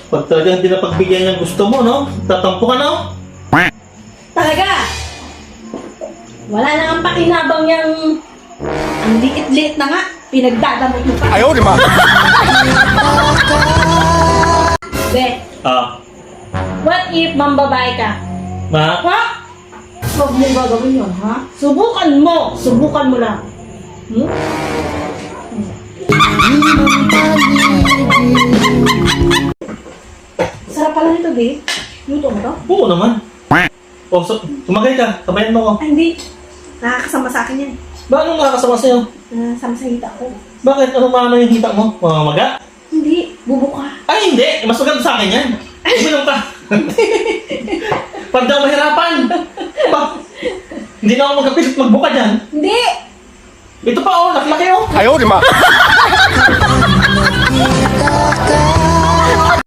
Pag talagang hindi na pagbigyan ng gusto mo, no? Tatampo ka, no? Talaga? Wala na ang pakinabang yung... Ang liit-liit na nga. Pinagdadamot mo pa. Ayaw, di ba? Be, Ah, what if mambabae ka? ma? Ha? Huwag mo gagawin yun, ha? Subukan mo! Subukan mo lang. Hmm? Sarap pala nito, be. Luto mo to? Oo naman. O, sumagay ka. Sabayan mo ko. Ay, hindi. Nakakasama sa akin yan. Ba, anong nakakasama sa'yo? Sama sa hita ko. Bakit? Anong maano yung hita mo? Mamamaga? Hindi. Bubuka. Ay, hindi. Mas maganda sa akin yan. Uminom ka. Pag daw mahirapan. Ba? Hindi na ako magkapilit magbuka dyan. Hindi! Ito pa, oh. Laki-laki, oh. Ayaw, di ba?